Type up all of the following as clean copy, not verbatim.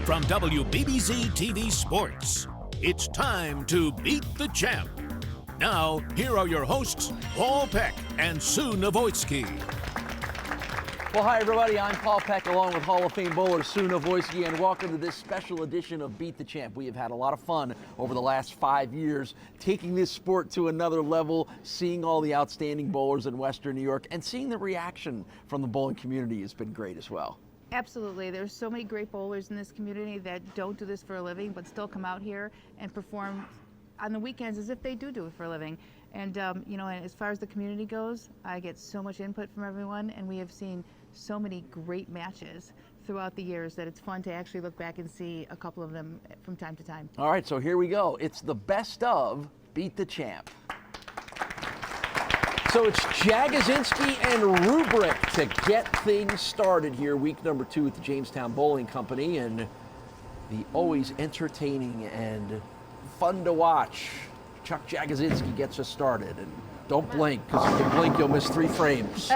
From WBBZ-TV Sports, it's time to beat the champ. Now, here are your hosts, Paul Peck and Sue Navoitsky. Well, hi, everybody. I'm Paul Peck, along with Hall of Fame bowler Sue Navoitsky, and welcome to this special edition of Beat the Champ. We have had a lot of fun over the last 5 years, taking this sport to another level, seeing all the outstanding bowlers in Western New York, and seeing the reaction from the bowling community has been great as well. Absolutely. There's so many great bowlers in this community that don't do this for a living, but still come out here and perform on the weekends as if they do it for a living. And, and as far as the community goes, I get so much input from everyone, and we have seen so many great matches throughout the years that it's fun to actually look back and see a couple of them from time to time. All right, so here we go. It's the best of Beat the Champ. So it's Jagazinski and Rubrick to get things started here, week number 2 at the Jamestown Bowling Company, and the always entertaining and fun to watch Chuck Jagazinski gets us started. And don't blink, because if you blink, you'll miss 3 frames.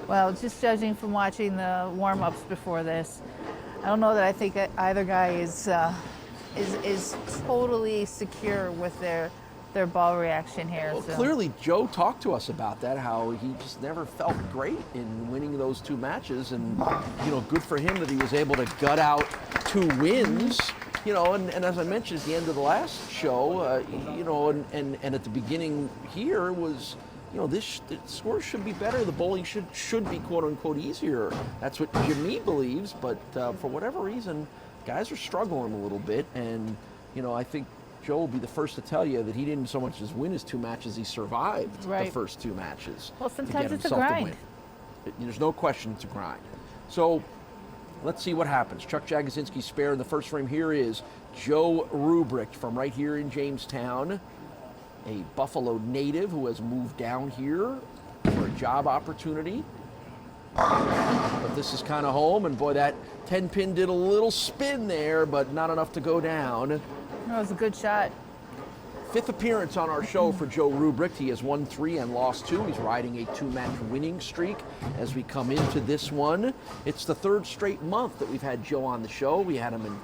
Well, just judging from watching the warm-ups before this, I don't know that I think that either guy is totally secure with their ball reaction here. Well, so. Clearly, Joe talked to us about that, how he just never felt great in winning those 2 matches, and good for him that he was able to gut out 2 wins. And as I mentioned at the end of the last show, and at the beginning here was, the score should be better. The bowling should be quote unquote easier. That's what Jimmy believes, but for whatever reason, guys are struggling a little bit, and I think Joe will be the first to tell you that he didn't so much as win his 2 matches, he survived the first 2 matches. Well, sometimes it's a grind. There's no question it's a grind. So let's see what happens. Chuck Jagazinski spare in the first frame. Here is Joe Rubrecht from right here in Jamestown, a Buffalo native who has moved down here for a job opportunity. But this is kind of home, and boy, that 10-pin did a little spin there, but not enough to go down. That was a good shot. 5th appearance on our show for Joe Rubrecht. He has won 3 and lost 2. He's riding a 2-match winning streak as we come into this one. It's the 3rd straight month that we've had Joe on the show. We had him in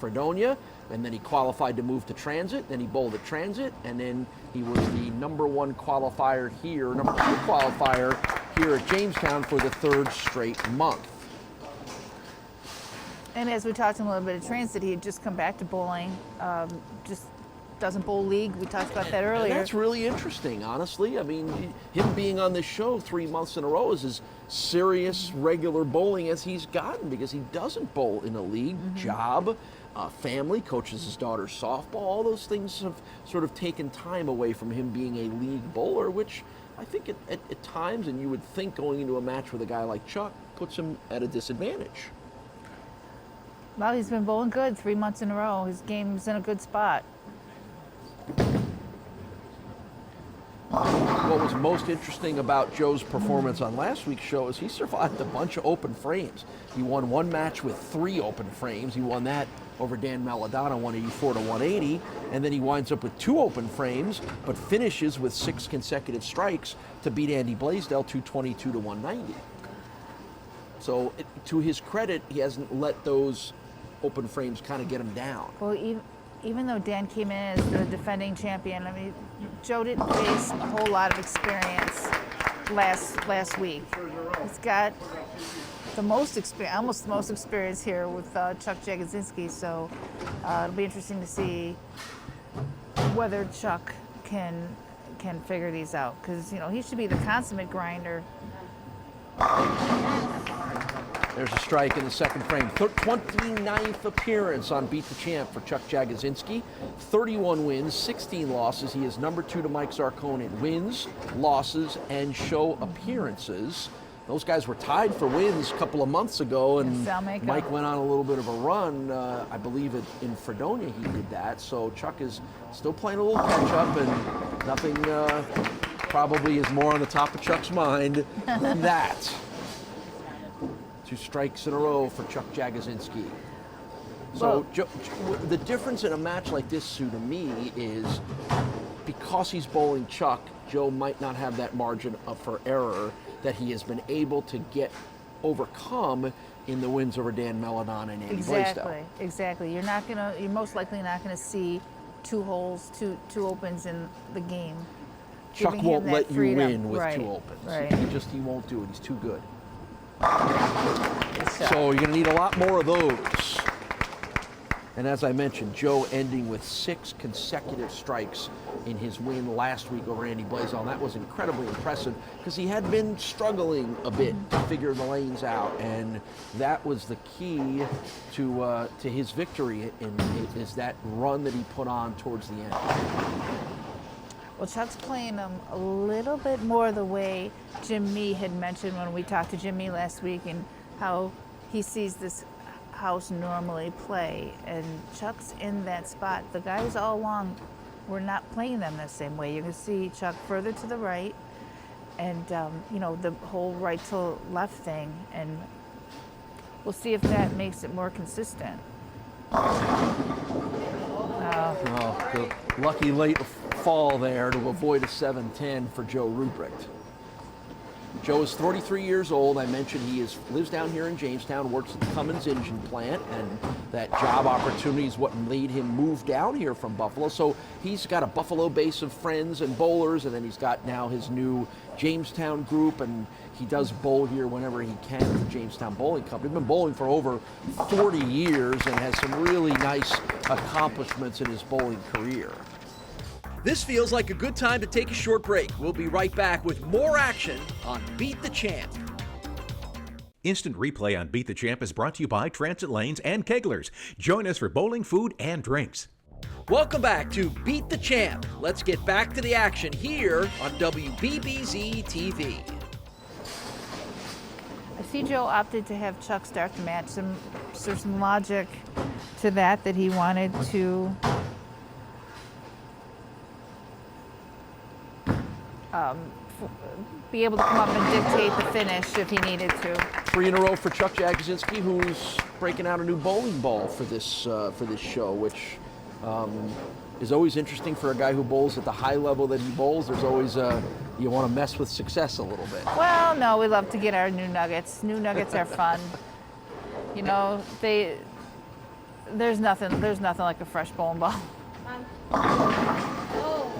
Fredonia, and then he qualified to move to Transit, then he bowled at Transit, and then he was the number 1 qualifier here, number 2 qualifier here at Jamestown for the 3rd straight month. And as we talked a little bit of Transit, he had just come back to bowling, just doesn't bowl league. We talked about that earlier. And that's really interesting, honestly. I mean, him being on this show 3 months in a row is as serious regular bowling as he's gotten, because he doesn't bowl in a league. Job, family, coaches his daughter's softball, all those things have sort of taken time away from him being a league bowler, which I think at times, and you would think going into a match with a guy like Chuck, puts him at a disadvantage. Well, he's been bowling good 3 months in a row. His game's in a good spot. What was most interesting about Joe's performance on last week's show is he survived a bunch of open frames. He won 1 match with 3 open frames. He won that over Dan Maladona, 184 to 180, and then he winds up with 2 open frames, but finishes with 6 consecutive strikes to beat Andy Blaisdell, 222 to 190. So to his credit, he hasn't let those open frames kind of get him down. Well, even though Dan came in as the defending champion, I mean, Joe didn't face a whole lot of experience last week. He's got the most experience, almost the most experience here with Chuck Jagazinski. So it'll be interesting to see whether Chuck can figure these out, because he should be the consummate grinder. There's a strike in the second frame. 29th appearance on Beat the Champ for Chuck Jagazinski. 31 wins, 16 losses. He is number 2 to Mike Zarcone in wins, losses, and show appearances. Those guys were tied for wins a couple of months ago, and Mike went on a little bit of a run. I believe in Fredonia he did that. So Chuck is still playing a little catch-up, and nothing probably is more on the top of Chuck's mind than that. 2 strikes in a row for Chuck Jagazinski. So the difference in a match like this, Sue, to me, is because he's bowling Chuck, Joe might not have that margin for error that he has been able to get overcome in the wins over Dan Meladon and Andy Blaisdell. Exactly. You're most likely not gonna see two holes, two opens in the game. Chuck won't let you win with right, two opens. Right. He won't do it. He's too good. So you're gonna need a lot more of those. And as I mentioned, Joe ending with 6 consecutive strikes in his win last week over Andy Blaisdell. And that was incredibly impressive because he had been struggling a bit to figure the lanes out. And that was the key to his victory, is that run that he put on towards the end. Well, Chuck's playing them a little bit more the way Jim Mee had mentioned when we talked to Jim Mee last week, and how he sees this house normally play, and Chuck's in that spot. The guys all along were not playing them the same way. You can see Chuck further to the right, and the whole right to left thing, and we'll see if that makes it more consistent. The lucky late fall there to avoid a 7-10 for Joe Rubrecht. Joe is 33 years old. I mentioned he lives down here in Jamestown, works at the Cummins engine plant, and that job opportunity is what made him move down here from Buffalo. So he's got a Buffalo base of friends and bowlers, and then he's got now his new Jamestown group, and he does bowl here whenever he can at the Jamestown Bowling Company. He's been bowling for over 40 years and has some really nice accomplishments in his bowling career. This feels like a good time to take a short break. We'll be right back with more action on Beat the Champ. Instant replay on Beat the Champ is brought to you by Transit Lanes and Keglers. Join us for bowling, food, and drinks. Welcome back to Beat the Champ. Let's get back to the action here on WBBZ-TV. I see Joe opted to have Chuck start the match. There's some logic to that he wanted to be able to come up and dictate the finish if he needed to. 3 in a row for Chuck Jagazinski, who's breaking out a new bowling ball for this show, which is always interesting for a guy who bowls at the high level that he bowls. There's always you want to mess with success a little bit. Well, no, we love to get our new nuggets. New nuggets are fun. There's nothing like a fresh bowling ball.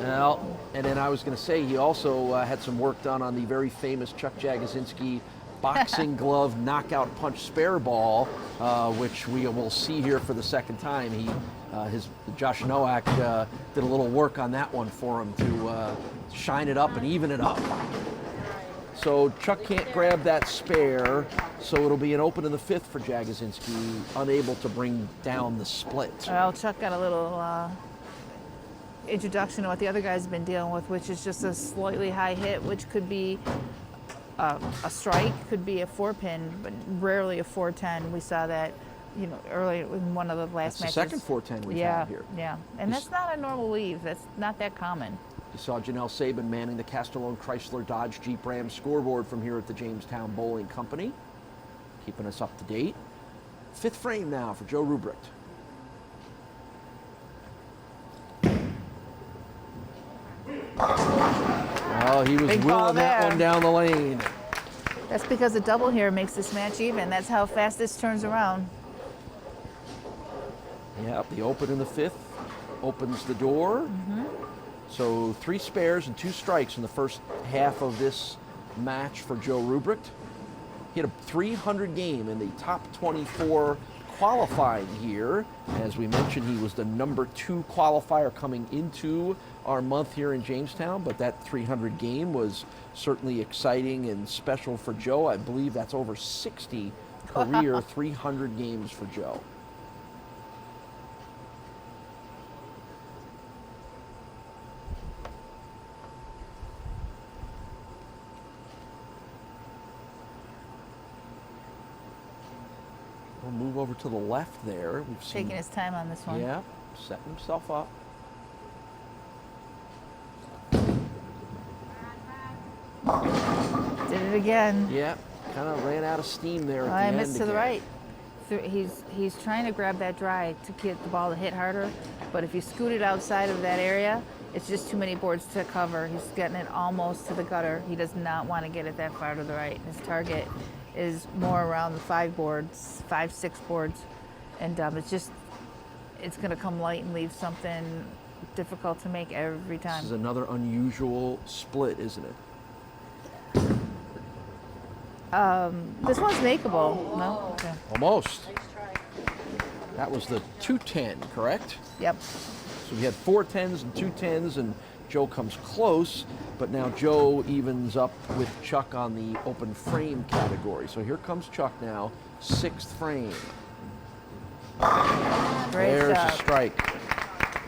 Well, and then I was going to say he also had some work done on the very famous Chuck Jagazinski boxing glove knockout punch spare ball, which we will see here for the second time. Josh Nowak did a little work on that one for him to shine it up and even it up. So Chuck can't grab that spare, so it'll be an open in the 5th for Jagazinski, unable to bring down the split. Well, Chuck got a little introduction to what the other guy's been dealing with, which is just a slightly high hit, which could be a strike, could be a 4-pin, but rarely a 4-10. We saw that, early in one of the last matches. The second 4-10 we've had here. Yeah, and that's not a normal leave. That's not that common. You saw Janelle Sabin manning the Castellone Chrysler Dodge Jeep Ram scoreboard from here at the Jamestown Bowling Company, keeping us up to date. 5th frame now for Joe Rubrecht. Oh, he was willing that one down the lane. That's because a double here makes this match even. That's how fast this turns around. Yep, the open in the 5th opens the door. Mm-hmm. So 3 spares and 2 strikes in the first half of this match for Joe Rubrecht. He had a 300 game in the top 24 qualifying here. As we mentioned, he was the number 2 qualifier coming into our month here in Jamestown, but that 300 game was certainly exciting and special for Joe. I believe that's over 60 career 300 games for Joe. We'll move over to the left there. We've seen, taking his time on this one. Yeah, setting himself up. Did it again. Yeah, kind of ran out of steam there at the I end missed to the again. right. He's trying to grab that dry to get the ball to hit harder, but if you scoot it outside of that area, It's just too many boards to cover. He's getting it almost to the gutter. He does not want to get it that far to the right. His target is more around the 5 boards, 5, 6 boards. And it's going to come light and leave something difficult to make every time. This is another unusual split, isn't it? This one's makeable. No? Okay. Almost. That was the 210, correct? Yep. So we had 4 10s and 2 10s, and Joe comes close, but now Joe evens up with Chuck on the open frame category. So here comes Chuck now, 6th frame. Great There's job. a strike.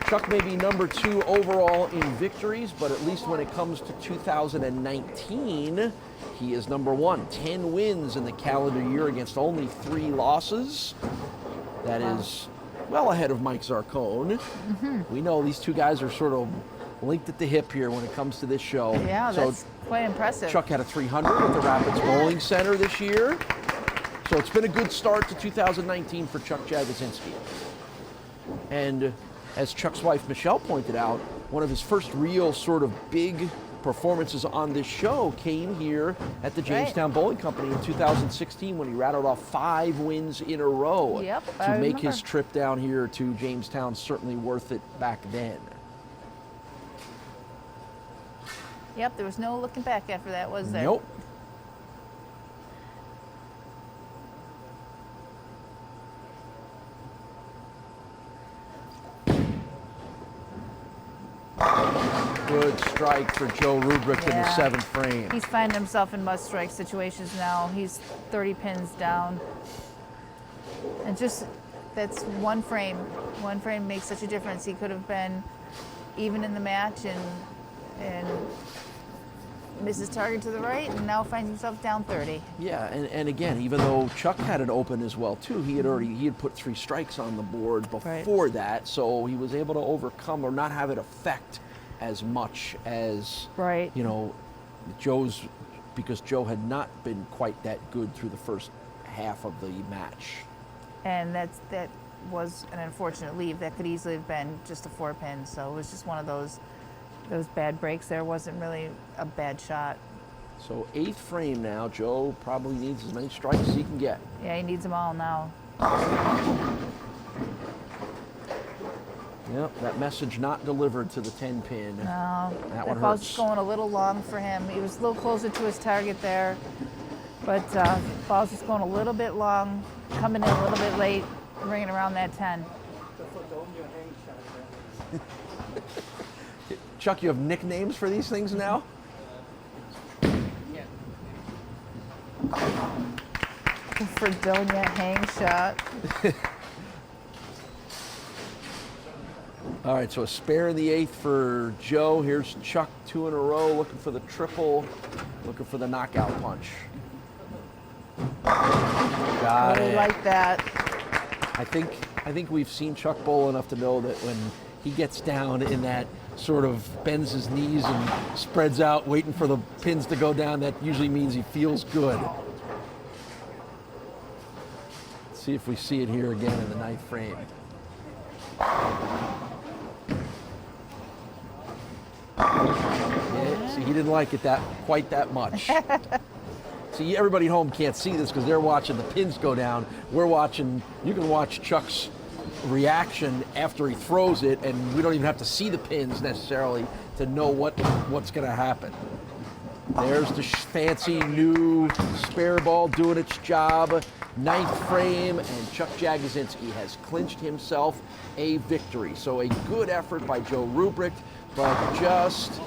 Chuck may be number 2 overall in victories, but at least when it comes to 2019, he is number 1. 10 wins in the calendar year against only 3 losses. That is well ahead of Mike Zarcone. We know these two guys are sort of linked at the hip here when it comes to this show. Yeah, so that's quite impressive. Chuck had a 300 at the Rapids Bowling Center this year. So it's been a good start to 2019 for Chuck Jagazinski. And as Chuck's wife Michelle pointed out, one of his first real sort of big performances on this show came here at the Jamestown Bowling Company in 2016 when he rattled off 5 wins in a row. Yep, to I make remember. his trip down here to Jamestown certainly worth it back then. Yep, there was no looking back after that, was there? Nope. Good strike for Joe Rubrick in the Yeah. 7th frame. He's finding himself in must-strike situations now. He's 30 pins down. And just, that's one frame. One frame makes such a difference. He could have been even in the match and misses target to the right, and now finds himself down 30. Yeah, and again, even though Chuck had it open as well too, he had put 3 strikes on the board before that, so he was able to overcome or not have it affect as much as Right. Joe's, because Joe had not been quite that good through the first half of the match. And that was an unfortunate leave. That could easily have been just a 4-pin, so it was just one of those bad breaks there. Wasn't really a bad shot. So 8th frame now, Joe probably needs as many strikes as he can get. Yeah, he needs them all now. Yep, that message not delivered to the 10-pin. No, That one ball's hurts. going a little long for him. He was a little closer to his target there, but ball's just going a little bit long, coming in a little bit late, ringing around that 10. Chuck, you have nicknames for these things now? Fredonia hang shot. All right, so a spare in the 8th for Joe. Here's Chuck, 2 in a row, looking for the triple, looking for the knockout punch. Got Really it. like that. I think we've seen Chuck bowl enough to know that when he gets down in that sort of bends his knees and spreads out, waiting for the pins to go down, that usually means he feels good. Let's see if we see it here again in the 9th frame. Yeah, see, he didn't like it quite that much. See, everybody at home can't see this because they're watching the pins go down. You can watch Chuck's reaction after he throws it, and we don't even have to see the pins necessarily to know what's going to happen. There's the fancy new spare ball doing its job. 9th frame, and Chuck Jagazinski has clinched himself a victory. So a good effort by Joe Rubrick, but just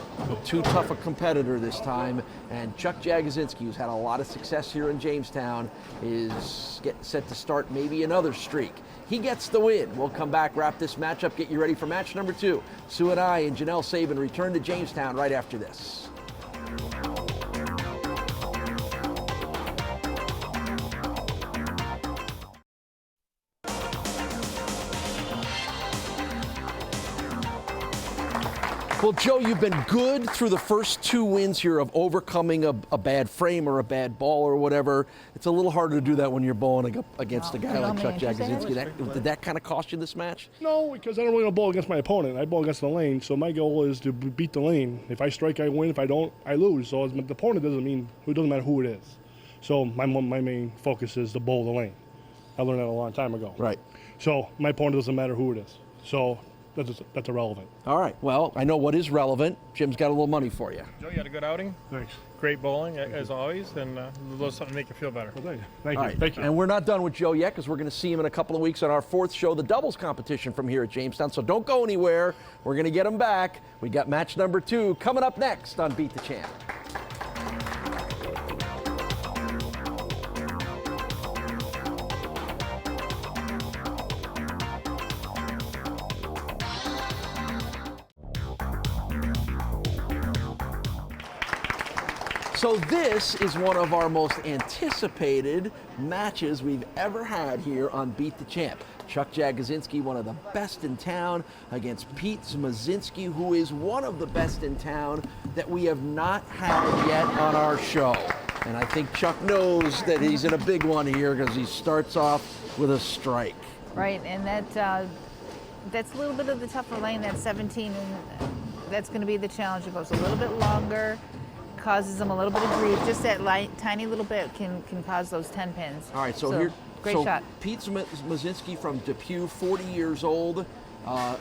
too tough a competitor this time. And Chuck Jagazinski, who's had a lot of success here in Jamestown, is set to start maybe another streak. He gets the win. We'll come back, wrap this matchup, get you ready for match number 2. Sue and I and Janelle Sabin return to Jamestown right after this. Well, Joe, you've been good through the first 2 wins here of overcoming a bad frame or a bad ball or whatever. It's a little harder to do that when you're bowling against a guy like Chuck Jagazinski. Did that kind of cost you this match? No, because I don't really bowl against my opponent. I bowl against the lane, so my goal is to beat the lane. If I strike, I win. If I don't, I lose. So the opponent it doesn't matter who it is. So my main focus is to bowl the lane. I learned that a long time ago. Right. So my opponent doesn't matter who it is. So that's irrelevant. All right. Well, I know what is relevant. Jim's got a little money for you. Joe, you had a good outing. Thanks. Great bowling, as always, and a little something to make you feel better. Well, thank you. All right. Thank you. And we're not done with Joe yet because we're going to see him in a couple of weeks on our 4th show, the doubles competition from here at Jamestown. So don't go anywhere. We're going to get him back. We got match number 2 coming up next on Beat the Champ. So this is one of our most anticipated matches we've ever had here on Beat the Champ. Chuck Jagazinski, one of the best in town, against Pete Smizinski, who is one of the best in town that we have not had yet on our show. And I think Chuck knows that he's in a big one here because he starts off with a strike. Right, and that's a little bit of the tougher lane, that 17, and that's going to be the challenge. It goes a little bit longer, causes them a little bit of grief. Just that tiny little bit can cause those 10 pins. All right, so here, great shot. Pete Smizinski from Depew, 40 years old.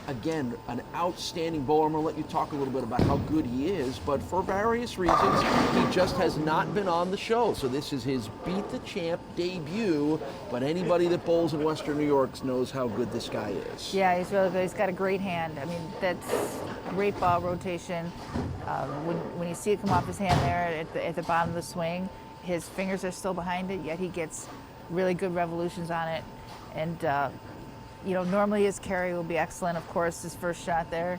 Again, an outstanding bowler. I'm going to let you talk a little bit about how good he is, but for various reasons, he just has not been on the show. So this is his Beat the Champ debut, but anybody that bowls in Western New York knows how good this guy is. Yeah, he's really good. He's got a great hand. I mean, that's great ball rotation. When you see it come off his hand there at the bottom of the swing, his fingers are still behind it, yet he gets really good revolutions on it. And normally his carry will be excellent. Of course, his first shot there,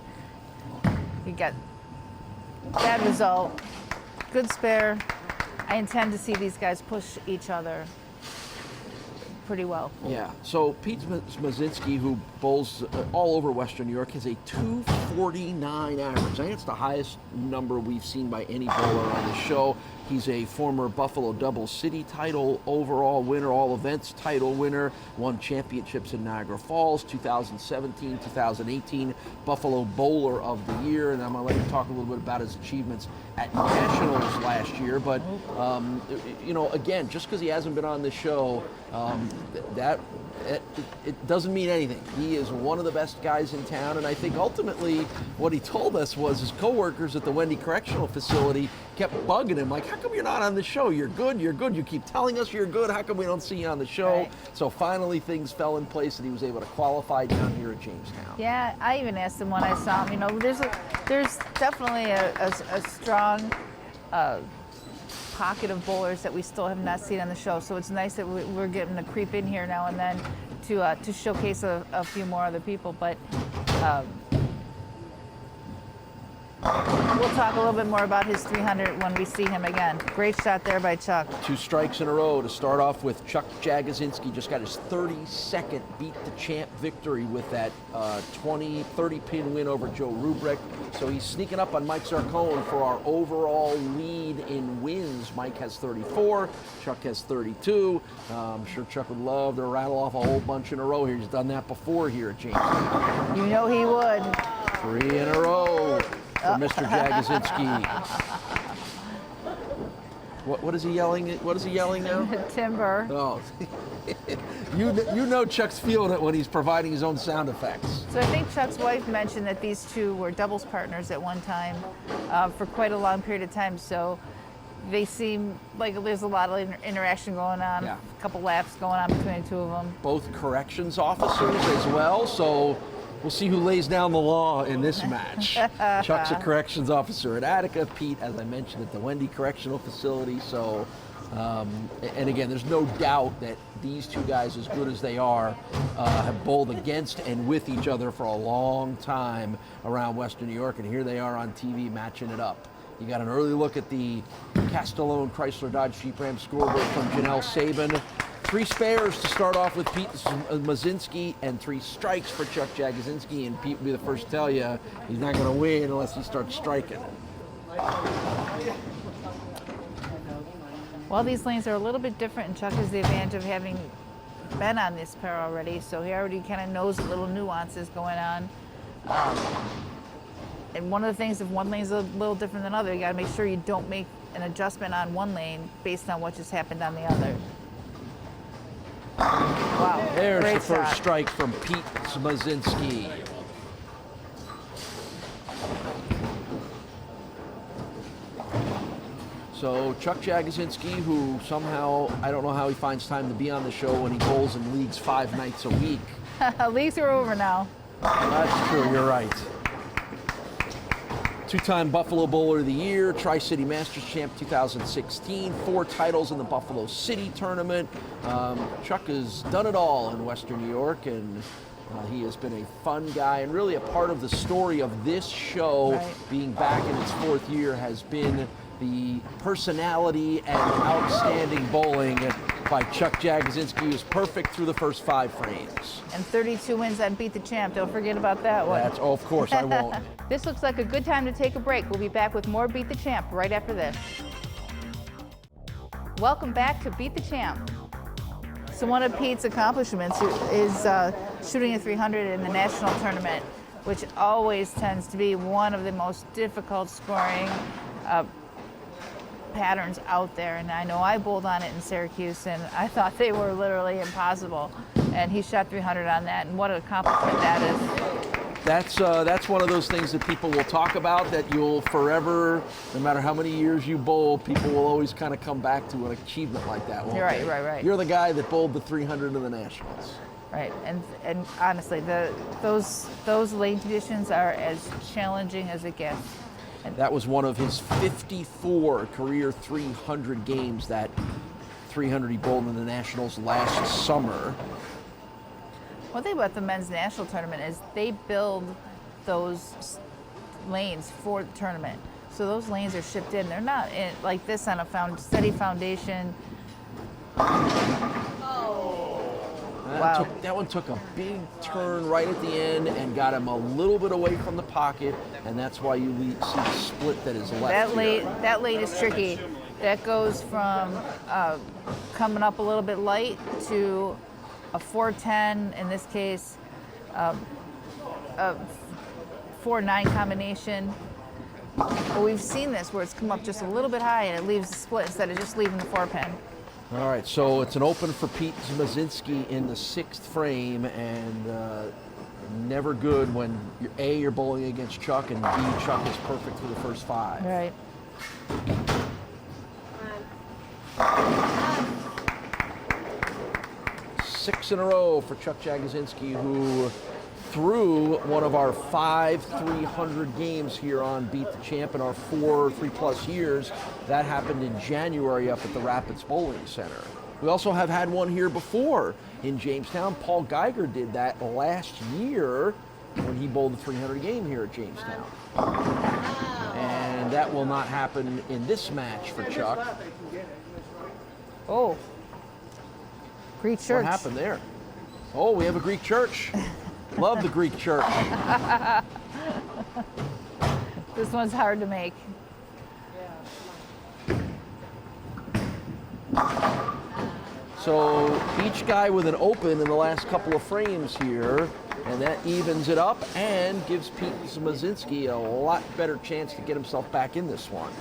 he got bad result. Good spare. I intend to see these guys push each other pretty well. Yeah, so Pete Smizinski, who bowls all over Western New York, has a 249 average. I think it's the highest number we've seen by any bowler on the show. He's a former Buffalo Double City title overall winner, all events title winner, won championships in Niagara Falls, 2017, 2018 Buffalo Bowler of the Year, and I'm going to let you talk a little bit about his achievements at Nationals last year. But, again, just because he hasn't been on the show, it doesn't mean anything. He is one of the best guys in town, and I think ultimately what he told us was his coworkers at the Wendy Correctional Facility kept bugging him, like, how come you're not on the show? You're good, you keep telling us you're good, how come we don't see you on the show? Right. So finally things fell in place and he was able to qualify down here at Jamestown. Yeah, I even asked him when I saw him, there's definitely a strong pocket of bowlers that we still have not seen on the show, so it's nice that we're getting to creep in here now and then to showcase a few more other people, but we'll talk a little bit more about his 300 when we see him again. Great shot there by Chuck. 2 strikes in a row to start off with. Chuck Jagazinski just got his 32nd Beat the Champ victory with that 30 pin win over Joe Rubrick. So he's sneaking up on Mike Zarcone for our overall lead in wins. Mike has 34, Chuck has 32. I'm sure Chuck would love to rattle off a whole bunch in a row here. He's done that before here at Jamestown. You know he would. 3 in a row for Mr. Jagazinski. What is he yelling? What is he yelling now? Timber. Oh, you know Chuck's feeling it when he's providing his own sound effects. So I think Chuck's wife mentioned that these two were doubles partners at one time for quite a long period of time. So they seem like there's a lot of interaction going on. Yeah. A couple laps going on between the two of them. Both corrections officers as well. So we'll see who lays down the law in this match. Chuck's a corrections officer at Attica. Pete, as I mentioned, at the Wendy Correctional Facility. So, and again, there's no doubt that these two guys, as good as they are, have bowled against and with each other for a long time around Western New York. And here they are on TV matching it up. You got an early look at the Castellone Chrysler Dodge Jeep Ram scoreboard from Janelle Sabin. 3 spares to start off with Pete Smizinski and 3 strikes for Chuck Jagazinski, and Pete will be the first to tell you he's not going to win unless he starts striking. Well, these lanes are a little bit different, and Chuck has the advantage of having been on this pair already, so he already kind of knows the little nuances going on. And one of the things, if one lane's a little different than other, you got to make sure you don't make an adjustment on one lane based on what just happened on the other. Wow, There's great the first shot. strike from Pete Smizinski. So Chuck Jagazinski, who somehow, I don't know how he finds time to be on the show when he bowls in leagues 5 nights a week. Leagues are over now. That's true, you're right. 2-time Buffalo Bowler of the Year, Tri-City Masters Champ 2016, 4 titles in the Buffalo City Tournament. Chuck has done it all in Western New York, and he has been a fun guy, and really a part of the story of this show. Right. Being back in its 4th year has been the personality and outstanding bowling by Chuck Jagazinski, who's perfect through the first 5 frames. And 32 wins on Beat the Champ. Don't forget about that one. Oh, of course, I won't. This looks like a good time to take a break. We'll be back with more Beat the Champ right after this. Welcome back to Beat the Champ. So one of Pete's accomplishments is shooting a 300 in the national tournament, which always tends to be one of the most difficult scoring patterns out there. And I know I bowled on it in Syracuse, and I thought they were literally impossible. And he shot 300 on that, and what an accomplishment that is. That's one of those things that people will talk about, that you'll forever, no matter how many years you bowl, people will always kind of come back to an achievement like that, won't Right, they? right. You're the guy that bowled the 300 in the Nationals. Right, and honestly, those lane conditions are as challenging as it gets. That was one of his 54 career 300 games, that 300 he bowled in the Nationals last summer. One thing about the men's national tournament is they build those lanes for the tournament. So those lanes are shipped in. They're not in, like this on a steady foundation. Wow. That one took a big turn right at the end and got him a little bit away from the pocket, and that's why you see the split that is left That lane is tricky. That goes from coming up a little bit light to a 410, in this case, a 4-9 combination. But we've seen this where it's come up just a little bit high and it leaves the split instead of just leaving the 4-pin. All right, so it's an open for Pete Smizinski in the 6th frame, and never good when you're bowling against Chuck, and B, Chuck is perfect through the first 5. Right. Six in a row for Chuck Jagazinski, who threw one of our 5 300 games here on Beat the Champ in our 3+ years. That happened in January up at the Rapids Bowling Center. We also have had one here before in Jamestown. Paul Geiger did that last year when he bowled the 300 game here at Jamestown. And that will not happen in this match for Chuck. Oh. Greek church. What happened there? Oh, we have a Greek church. Love the Greek church. This one's hard to make. So each guy with an open in the last couple of frames here, and that evens it up and gives Pete Smizinski a lot better chance to get himself back in this one.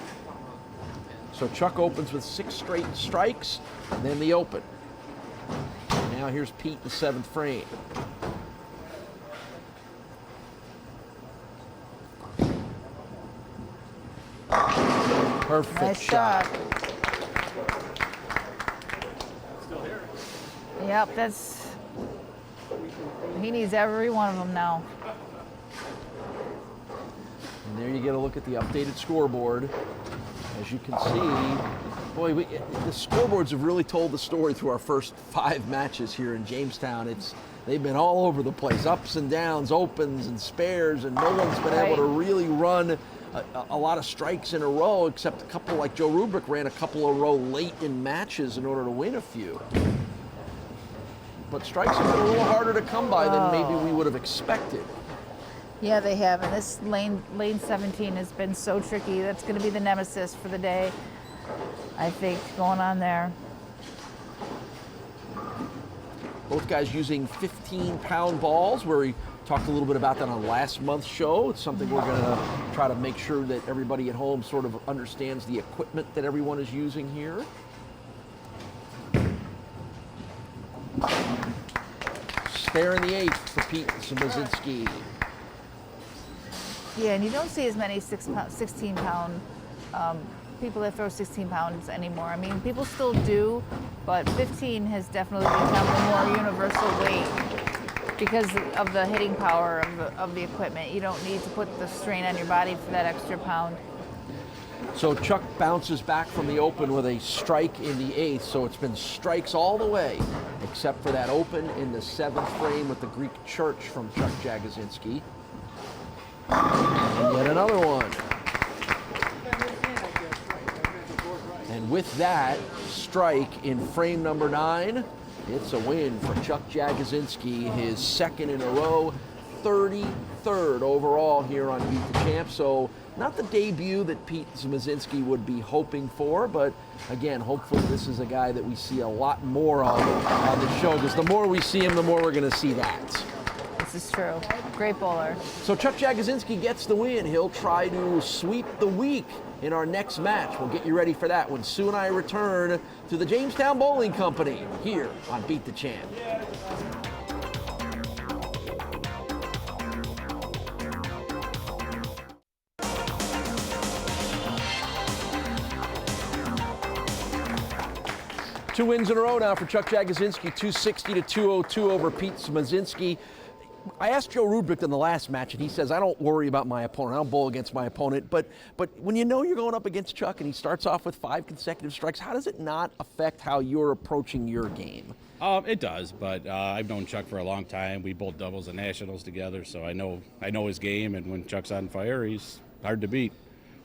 So Chuck opens with 6 straight strikes, and then the open. Now here's Pete in the 7th frame. Perfect Nice shot. Yep, he needs every one of them now. And there you get a look at the updated scoreboard. As you can see, boy, the scoreboards have really told the story through our first 5 matches here in Jamestown. They've been all over the place, ups and downs, opens and spares, and no one's been able to really run a lot of strikes in a row, except a couple like Joe Rubrick ran a couple of row late in matches in order to win a few. but strikes have been a little harder to come by than maybe we would have expected. Yeah, they have. And this lane 17 has been so tricky. That's going to be the nemesis for the day, I think, going on there. Both guys using 15-pound balls, where we talked a little bit about that on last month's show. It's something we're going to try to make sure that everybody at home sort of understands the equipment that everyone is using here. Spare in the 8th for Pete Smizinski. Yeah, and you don't see as many 16-pound people that throw 16 pounds anymore. I mean, people still do, but 15 has definitely become a more universal weight because of the hitting power of the equipment. You don't need to put the strain on your body for that extra pound. So Chuck bounces back from the open with a strike in the 8th, so it's been strikes all the way, except for that open in the 7th frame with the Greek church from Chuck Jagazinski. And yet another one. And with that strike in frame number 9, it's a win for Chuck Jagazinski, his 2nd in a row, 33rd overall here on Beat the Champ. So not the debut that Pete Zmozynski would be hoping for, but again, hopefully this is a guy that we see a lot more of on the show, because the more we see him, the more we're going to see that. This is true. Great bowler. So Chuck Jagazinski gets the win. He'll try to sweep the week in our next match. We'll get you ready for that when Sue and I return to the Jamestown Bowling Company here on Beat the Champ. Two wins in a row now for Chuck Jagazinski, 260 to 202 over Pete Smizinski. I asked Joe Rubrick in the last match, and he says, I don't worry about my opponent. I don't bowl against my opponent. But when you know you're going up against Chuck and he starts off with 5 consecutive strikes, how does it not affect how you're approaching your game? It does, but I've known Chuck for a long time. We bowled doubles and nationals together, so I know his game, and when Chuck's on fire, he's hard to beat.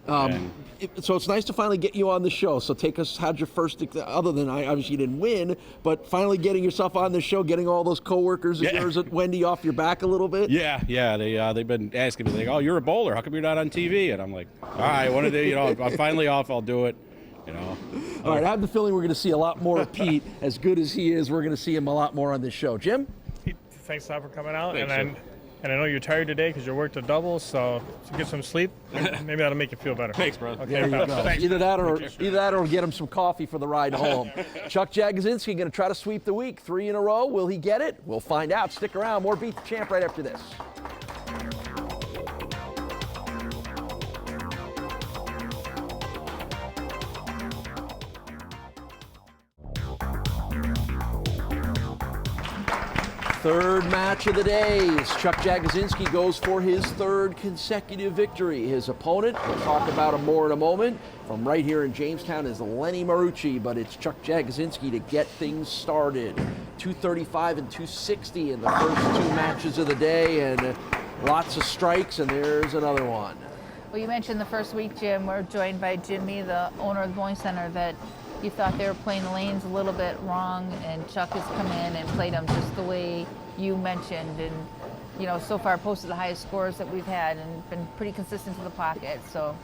So it's nice to finally get you on the show. So take us, how'd your first, other than obviously you didn't win, but finally getting yourself on the show, getting all those coworkers of yours at Wendy off your back a little bit? Yeah, they've been asking me, like, oh, you're a bowler, how come you're not on TV? And I'm like, all right, one of the, I'm finally off, I'll do it. All right, I have the feeling we're going to see a lot more of Pete. As good as he is, we're going to see him a lot more on this show. Jim? Pete, thanks a lot for coming out. Thanks, And I know you're tired today because you worked a double, so get some sleep. Maybe that'll make you feel better. Thanks, brother. Okay, There you go. thanks. Either that or get him some coffee for the ride home. Chuck Jagazinski going to try to sweep the week. 3 in a row. Will he get it? We'll find out. Stick around. More Beat the Champ right after this. Third match of the day as Chuck Jagazinski goes for his 3rd consecutive victory. His opponent, we'll talk about him more in a moment, from right here in Jamestown is Lenny Marucci, but it's Chuck Jagazinski to get things started. 235 and 260 in the first 2 matches of the day, and lots of strikes, and there's another one. Well, you mentioned the first week, Jim. We're joined by Jimmy, the owner of the bowling center, that you thought they were playing the lanes a little bit wrong, and Chuck has come in and played them just the way you mentioned, and so far posted the highest scores that we've had and been pretty consistent to the pocket. So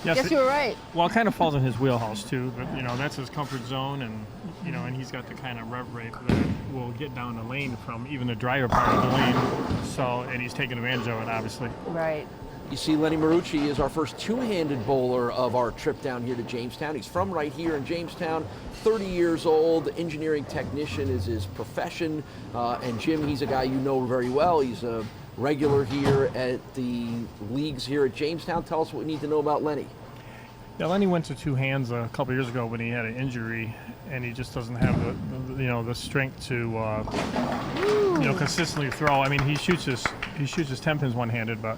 Yes, guess you were right. Well, it kind of falls in his wheelhouse too, but that's his comfort zone, and and he's got the kind of rev rate that will get down the lane from even the drier part of the lane. So, and he's taking advantage of it, obviously. Right. You see, Lenny Marucci is our first 2-handed bowler of our trip down here to Jamestown. He's from right here in Jamestown, 30 years old, engineering technician is his profession. And Jim, he's a guy you know very well. He's a regular here at the leagues here at Jamestown. Tell us what we need to know about Lenny. Yeah, Lenny went to 2 hands a couple years ago when he had an injury, and he just doesn't have the strength to consistently throw. I mean, he shoots his 10 pins one-handed, but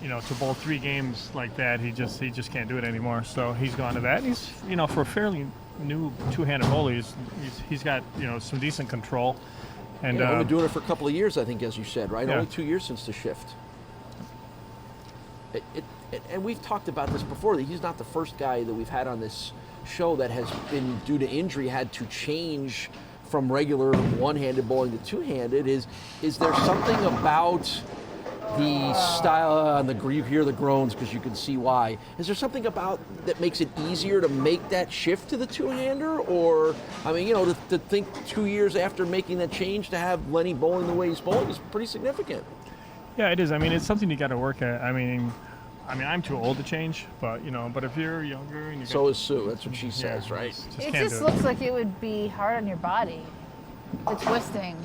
to bowl 3 games like that, he just can't do it anymore. So he's gone to that. He's for a fairly new 2-handed bowler, he's got some decent control. And only doing it for a couple of years, I think, as you said, right? Yeah. Only 2 years since the shift. And we've talked about this before, that he's not the first guy that we've had on this show that has been, due to injury, had to change from regular one-handed bowling to two-handed. Is there something about the style, and you hear the groans because you can see why. Is there something about that makes it easier to make that shift to the two-hander? Or, I mean, to think 2 years after making that change to have Lenny bowling the way he's bowling is pretty significant. Yeah, it is. I mean, it's something you got to work at. I mean, I'm too old to change, but but if you're younger and so is Sue. That's what she says, right? It just looks like it would be hard on your body, the twisting,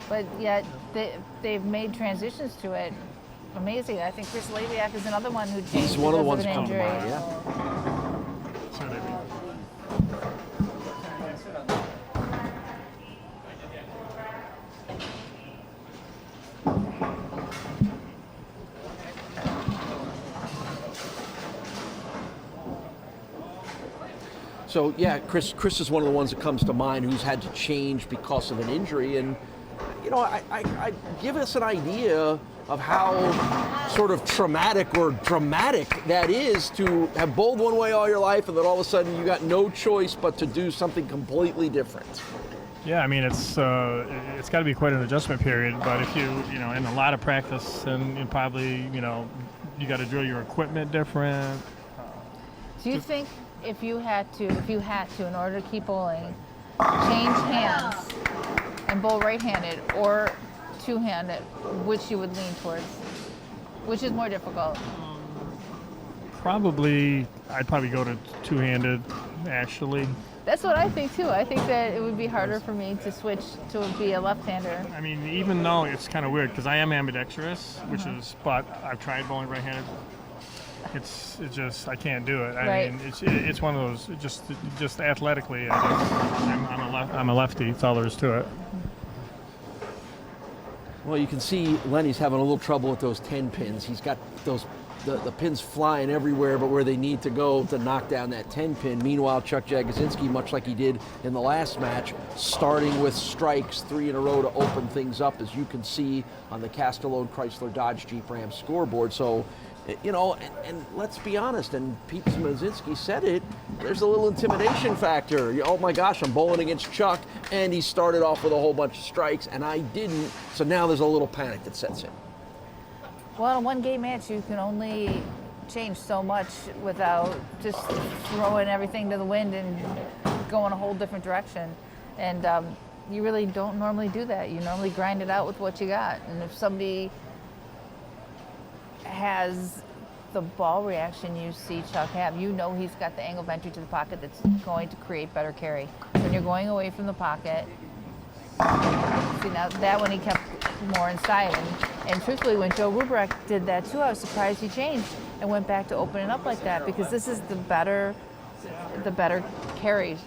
but yet they've made transitions to it amazing. I think Chris Labiak is another one who changed. He's one of the ones an coming to injury. mind, yeah. So yeah, Chris is one of the ones that comes to mind who's had to change because of an injury, and I give us an idea of how sort of traumatic or dramatic that is to have bowled one way all your life, and then all of a sudden you got no choice but to do something completely different. Yeah, I mean it's got to be quite an adjustment period, but if you in a lot of practice, and probably you got to drill your equipment different. Do you think if you had to, in order to keep bowling, change hands and bowl right-handed or two-handed, which you would lean towards? Which is more difficult? I'd probably go to two-handed, actually. That's what I think too. I think that it would be harder for me to switch to be a left-hander. I mean, even though it's kind of weird because I am ambidextrous, but I've tried bowling right-handed. It's just I can't do it. I mean, it's one of those just athletically. I'm a lefty. That's all there is to it. Well, you can see Lenny's having a little trouble with those 10 pins. He's got the pins flying everywhere, but where they need to go to knock down that 10 pin. Meanwhile, Chuck Jagazinski, much like he did in the last match, starting with strikes 3 in a row to open things up, as you can see on the Castellone Chrysler Dodge Jeep Ram scoreboard. So, and let's be honest, and Pete Smizinski said it, there's a little intimidation factor. Oh my gosh, I'm bowling against Chuck, and he started off with a whole bunch of strikes, and I didn't, so now there's a little panic that sets in. Well, in a one-game match, you can only change so much without just throwing everything to the wind and going a whole different direction. And you really don't normally do that. You normally grind it out with what you got. And if somebody has the ball reaction you see Chuck have, he's got the angle of entry to the pocket that's going to create better carry. When you're going away from the pocket, see, now that one he kept more inside. And truthfully, when Joe Rubrecht did that too, I was surprised he changed and went back to opening up like that, because this is the better carries,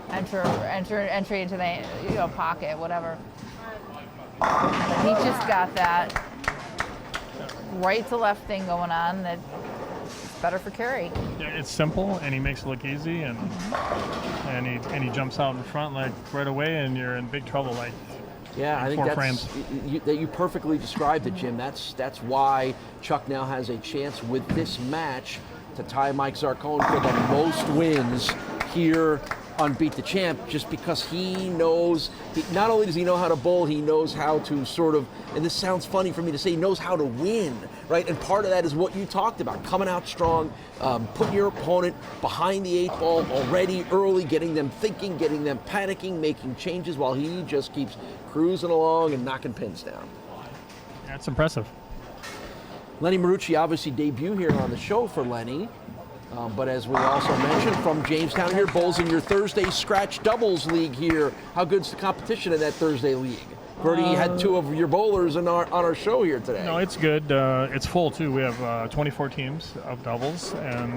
entry into the pocket, whatever. But he just got that right to left thing going on that's better for carry. Yeah, it's simple, and he makes it look easy, and he jumps out in front like right away, and you're in big trouble. Yeah, I think you perfectly described it, Jim. That's why Chuck now has a chance with this match to tie Mike Zarcone for the most wins here on Beat the Champ, just because he knows, not only does he know how to bowl, he knows how to sort of, and this sounds funny for me to say, he knows how to win, right? And part of that is what you talked about, coming out strong, putting your opponent behind the 8 ball already early, getting them thinking, getting them panicking, making changes while he just keeps cruising along and knocking pins down. That's impressive. Lenny Marucci, obviously debut here on the show for Lenny. But as we also mentioned, from Jamestown here, bowls in your Thursday Scratch Doubles League here. How good's the competition in that Thursday league? We've already had 2 of your bowlers on our show here today. No, it's good. It's full too. We have 24 teams of doubles, and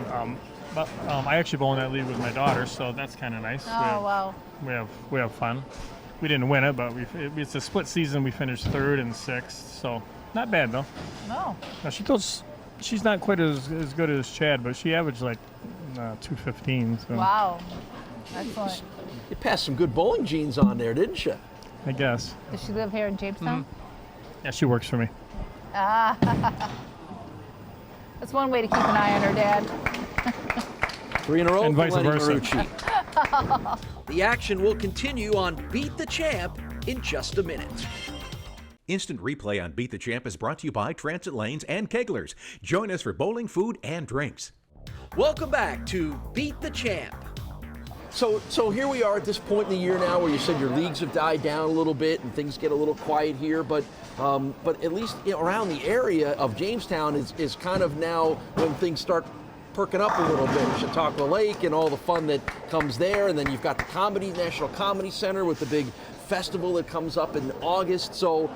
I actually bowl in that league with my daughter, so that's kind of nice. Wow. We have fun. We didn't win it, but it's a split season. We finished 3rd and 6th, so not bad though. No. She's not quite as good as Chad, but she averaged like 215. So. Wow. Excellent. You passed some good bowling genes on there, didn't you? I guess. Does she live here in Jamestown? Mm-hmm. Yeah, she works for me. That's one way to keep an eye on her dad. 3 in a row and for vice Lenny versa. Marucci. The action will continue on Beat the Champ in just a minute. Instant replay on Beat the Champ is brought to you by Transit Lanes and Keglers. Join us for bowling, food, and drinks. Welcome back to Beat the Champ. So here we are at this point in the year now where you said your leagues have died down a little bit and things get a little quiet here, but at least around the area of Jamestown is kind of now when things start perking up a little bit. Chautauqua Lake and all the fun that comes there, and then you've got the National Comedy Center with the big festival that comes up in August. So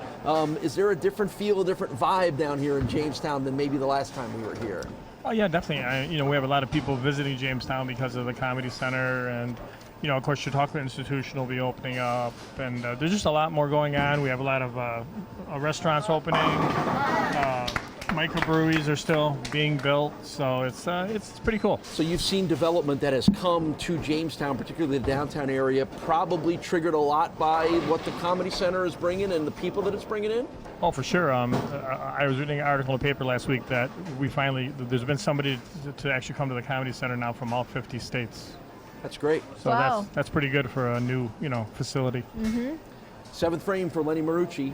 is there a different feel, a different vibe down here in Jamestown than maybe the last time we were here? Oh yeah, definitely. We have a lot of people visiting Jamestown because of the Comedy Center, and of course, Chautauqua Institution will be opening up, and there's just a lot more going on. We have a lot of restaurants opening. Microbreweries are still being built, so it's pretty cool. So you've seen development that has come to Jamestown, particularly the downtown area, probably triggered a lot by what the Comedy Center is bringing and the people that it's bringing in? Oh, for sure. I was reading an article in the paper last week that there's been somebody to actually come to the Comedy Center now from all 50 states. That's great. So wow. that's pretty good for a new, facility. Mm-hmm. Seventh frame for Lenny Marucci.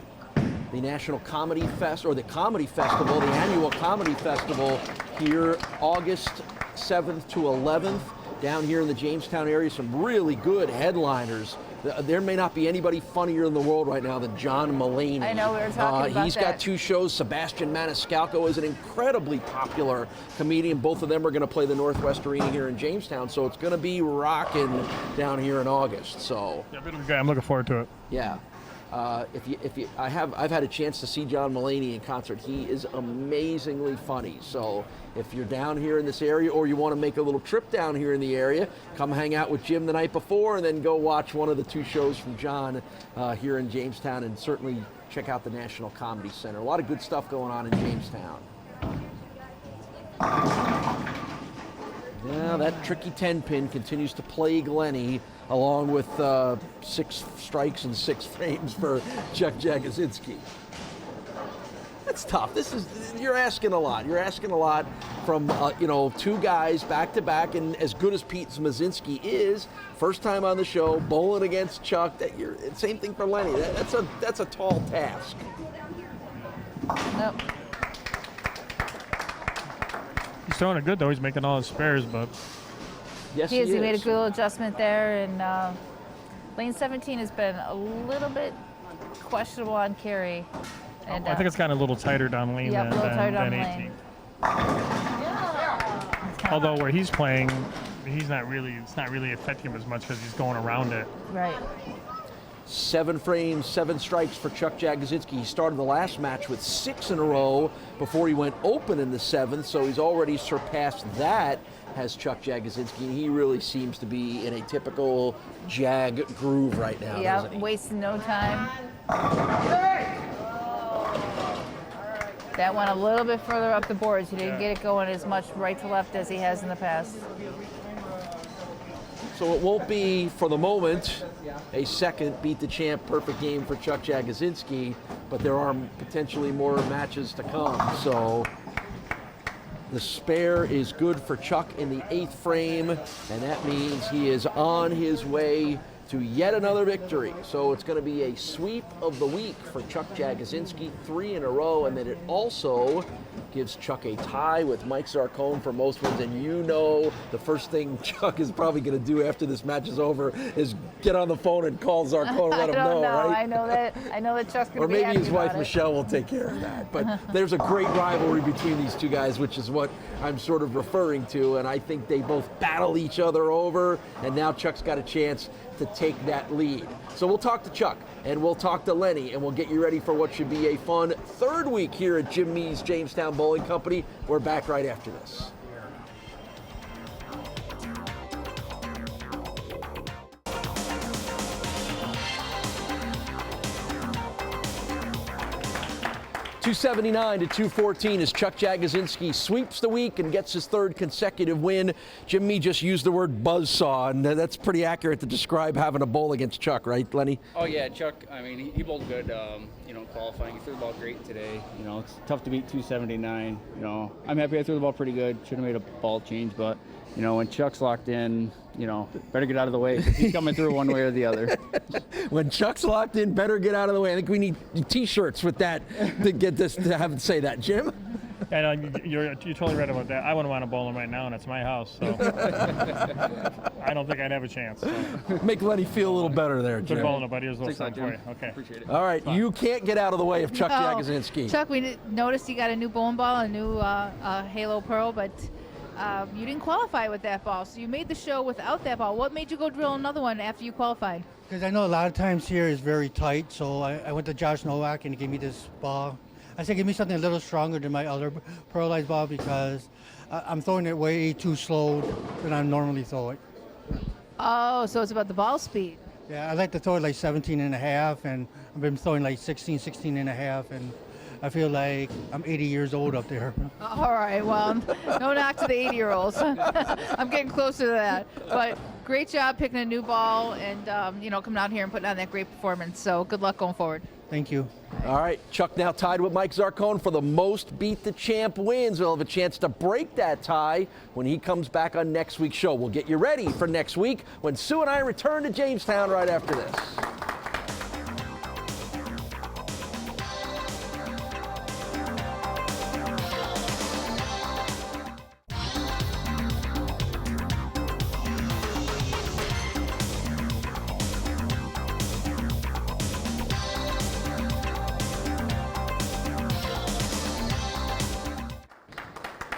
The National Comedy Fest, or the Comedy Festival, the annual Comedy Festival here August 7th to 11th down here in the Jamestown area. Some really good headliners. There may not be anybody funnier in the world right now than John Mulaney. I know, we were talking about He's got 2 shows. Sebastian Maniscalco is an incredibly popular comedian. Both of them are going to play the Northwest Arena here in Jamestown, so it's going to be rocking down here in August. So yeah, I'm looking forward to it. Yeah. I've had a chance to see John Mulaney in concert. He is amazingly funny. So if you're down here in this area, or you want to make a little trip down here in the area, come hang out with Jim the night before, and then go watch one of the 2 shows from John here in Jamestown, and certainly check out the National Comedy Center. A lot of good stuff going on in Jamestown. Now that tricky 10-pin continues to plague Lenny, along with 6 strikes and 6 frames for Chuck Jagazinski. That's tough. You're asking a lot. You're asking a lot from 2 guys back to back, and as good as Pete Smizinski is, first time on the show, bowling against Chuck. Same thing for Lenny. That's a tall task. Nope. He's throwing it good though. He's making all his spares, but yes, he made a good little adjustment there, and lane 17 has been a little bit questionable on carry. And, I think it's gotten a little tighter down lane than 18. Although where he's playing, it's not really affecting him as much because he's going around it. Right. 7 frames, 7 strikes for Chuck Jagazinski. He started the last match with 6 in a row before he went open in the 7th, so he's already surpassed that, has Chuck Jagazinski, and he really seems to be in a typical Jag groove right now. Yeah, wasting no time. That went a little bit further up the boards. He didn't get it going as much right to left as he has in the past. So it won't be, for the moment, a second Beat the Champ perfect game for Chuck Jagazinski, but there are potentially more matches to come. So the spare is good for Chuck in the 8th frame, and that means he is on his way to yet another victory. So it's going to be a sweep of the week for Chuck Jagazinski, 3 in a row, and then it also gives Chuck a tie with Mike Zarcone for most wins. And the first thing Chuck is probably going to do after this match is over is get on the phone and call Zarcone and let him know, right? I know that Chuck's going to be Or maybe happy his wife about it. Michelle will take care of that. But there's a great rivalry between these 2 guys, which is what I'm sort of referring to. And I think they both battle each other over, and now Chuck's got a chance to take that lead. So we'll talk to Chuck, and we'll talk to Lenny, and we'll get you ready for what should be a fun 3rd week here at Jim Mee's Jamestown Bowling Company. We're back right after this. $279 to $214 as Chuck Jagazinski sweeps the week and gets his 3rd consecutive win. Jim Mee just used the word buzzsaw, and that's pretty accurate to describe having a bowl against Chuck, right, Lenny? Oh yeah, Chuck. I mean, he bowled good. Qualifying, he threw the ball great today. It's tough to beat 279. I'm happy I threw the ball pretty good. Should have made a ball change, but you know, when Chuck's locked in, you know, better get out of the way, 'cause he's coming through one way or the other. When Chuck's locked in, better get out of the way. I think we need T-shirts with that to get this to have it say that, Jim. Yeah, no, you're totally right about that. I wouldn't want to bowl him right now, and it's my house, so I don't think I'd have a chance. So. Make Lenny feel a little better there, Jim. Good bowling, buddy. Here's a little something for you. Okay. Appreciate it. All right, you can't get out of the way of Chuck No. Jagazinski. Chuck, we noticed you got a new bowling ball, a new Halo Pro, but you didn't qualify with that ball. So you made the show without that ball. What made you go drill another one after you qualified? Because I know a lot of times here is very tight, so I went to Josh Nowak and he gave me this ball. I said, give me something a little stronger than my other paralyzed ball because I'm throwing it way too slow than I normally throw it. Oh, so it's about the ball speed. Yeah, I like to throw it like 17 and a half, and I've been throwing like 16 and a half, and I feel like I'm 80 years old up there. All right, well, no knock to the 80-year-olds. I'm getting closer to that. But great job picking a new ball and, you know, coming out here and putting on that great performance. So good luck going forward. Thank you. All right, Chuck now tied with Mike Zarcone for the most Beat the Champ wins. We'll have a chance to break that tie when he comes back on next week's show. We'll get you ready for next week when Sue and I return to Jamestown right after this.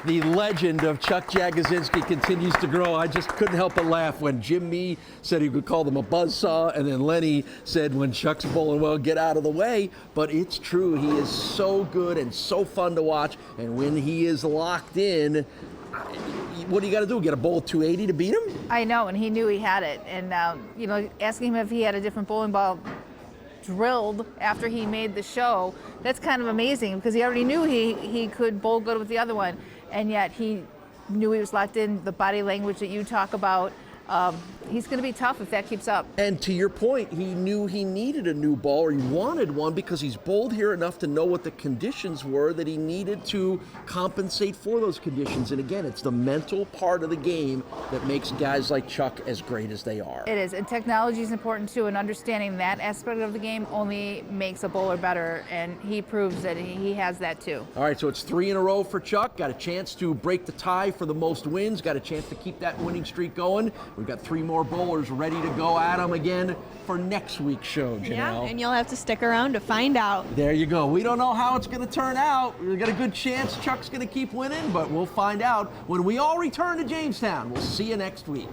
The legend of Chuck Jagazinski continues to grow. I just couldn't help but laugh when Jim Mee said he could call them a buzzsaw, and then Lenny said when Chuck's bowling well, get out of the way. But it's true. He is so good and so fun to watch. And when he is locked in, what do you got to do? Get a bowl 280 to beat him? I know, and he knew he had it. And, you know, asking him if he had a different bowling ball drilled after he made the show, that's kind of amazing because he already knew he could bowl good with the other one. And yet he knew he was locked in. The body language that you talk about, he's going to be tough if that keeps up. And to your point, he knew he needed a new ball, or he wanted one, because he's bowled here enough to know what the conditions were that he needed to compensate for those conditions. And again, it's the mental part of the game that makes guys like Chuck as great as they are. It is, and technology is important too, and understanding that aspect of the game only makes a bowler better, and he proves that he has that too. All right, so it's 3 in a row for Chuck. Got a chance to break the tie for the most wins. Got a chance to keep that winning streak going. We've got 3 more bowlers ready to go at them again for next week's show, Janelle. Yeah, and you'll have to stick around to find out. There you go. We don't know how it's going to turn out. We've got a good chance Chuck's going to keep winning, but we'll find out when we all return to Jamestown. We'll see you next week.